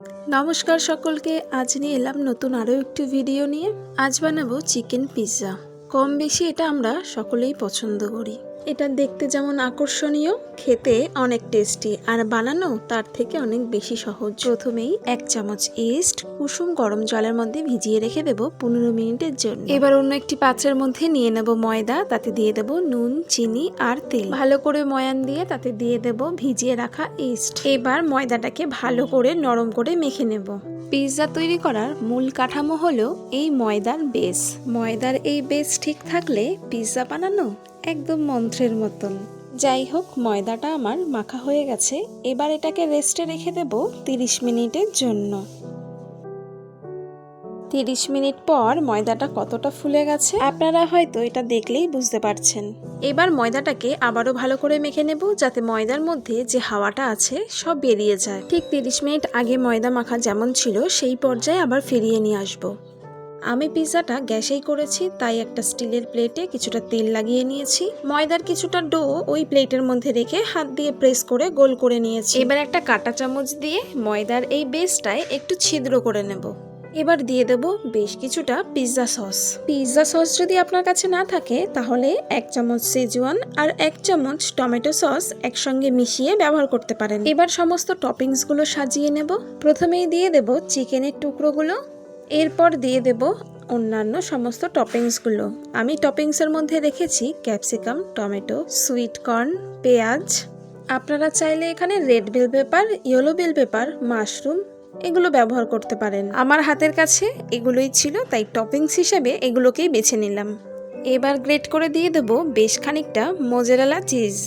নমস্কার সকলকে। আজ নিয়ে এলাম নতুন আরও একটি ভিডিও নিয়ে। আজ বানাবো চিকেন পিৎজা। কম বেশি এটা আমরা সকলেই পছন্দ করি। এটা দেখতে যেমন আকর্ষণীয়, খেতে অনেক টেস্টি, আর বানানো তার থেকে অনেক বেশি সহজ। প্রথমেই 1 চামচ ইস্ট কুসুম গরম জলের মধ্যে ভিজিয়ে রেখে দেব 15 মিনিটের জন্য। এবার অন্য একটি পাত্রের মধ্যে নিয়ে নেব ময়দা, তাতে দিয়ে দেব নুন, চিনি আর তেল। ভালো করে ময়ান দিয়ে তাতে দিয়ে দেব ভিজিয়ে রাখা ইস্ট। এবার ময়দাটাকে ভালো করে নরম করে মেখে নেব। পিৎজা তৈরি করার মূল কাঠামো হলো এই ময়দার বেস। ময়দার এই বেস ঠিক থাকলে পিৎজা বানানো একদম মন্ত্রের মতন। যাই হোক, ময়দাটা আমার মাখা হয়ে গেছে। এবার এটাকে রেস্টে রেখে দেব 30 মিনিটের জন্য। 30 মিনিট পর ময়দাটা কতটা ফুলে গেছে আপনারা হয়তো এটা দেখলেই বুঝতে পারছেন। এবার ময়দাটাকে আবারও ভালো করে মেখে নেব, যাতে ময়দার মধ্যে যে হাওয়াটা আছে সব বেরিয়ে যায়। ঠিক 30 মিনিট আগে ময়দা মাখা যেমন ছিল সেই পর্যায়ে আবার ফিরিয়ে নিয়ে আসবো। আমি পিৎজাটা গ্যাসেই করেছি, তাই একটা স্টিলের প্লেটে কিছুটা তেল লাগিয়ে নিয়েছি। ময়দার কিছুটা ডো ওই প্লেটের মধ্যে রেখে হাত দিয়ে প্রেস করে গোল করে নিয়েছি। এবার একটা কাঁটা চামচ দিয়ে ময়দার এই বেসটায় একটু ছিদ্র করে নেব। এবার দিয়ে দেব বেশ কিছুটা পিৎজা সস। পিৎজা সস যদি আপনার কাছে না থাকে তাহলে 1 চামচ সেজওয়ান আর 1 চামচ টমেটো সস একসঙ্গে মিশিয়ে ব্যবহার করতে পারেন। এবার সমস্ত টপিংসগুলো সাজিয়ে নেব। প্রথমেই দিয়ে দেব চিকেনের টুকরোগুলো, এরপর দিয়ে দেব অন্যান্য সমস্ত টপিংসগুলো। আমি টপিংসের মধ্যে রেখেছি ক্যাপসিকাম, টমেটো, সুইট কর্ন, পেঁয়াজ। আপনারা চাইলে এখানে red bell pepper, yellow bell pepper, mushroom এগুলো ব্যবহার করতে পারেন। আমার হাতের কাছে এগুলোই ছিল, তাই টপিংস হিসেবে এগুলোকেই বেছে নিলাম। এবার গ্রেট করে দিয়ে দেব বেশ খানিকটা মোজারেলা চিজ।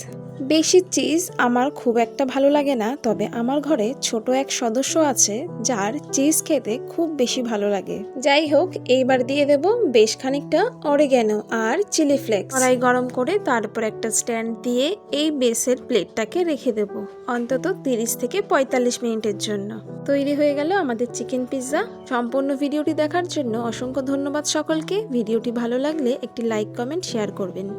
বেশি চিজ আমার খুব একটা ভালো লাগে না, তবে আমার ঘরে ছোট এক সদস্য আছে যার চিজ খেতে খুব বেশি ভালো লাগে। যাই হোক, এইবার দিয়ে দেব বেশ খানিকটা অরিগ্যানো আর চিলি ফ্লেক্স। কড়াই গরম করে তারপর একটা স্ট্যান্ড দিয়ে এই বেসের প্লেটটাকে রেখে দেব অন্তত 30 থেকে 45 মিনিটের জন্য। তৈরি হয়ে গেল আমাদের চিকেন পিৎজা। সম্পূর্ণ ভিডিওটি দেখার জন্য অসংখ্য ধন্যবাদ সকলকে। ভিডিওটি ভালো লাগলে একটি লাইক, কমেন্ট, শেয়ার করবেন।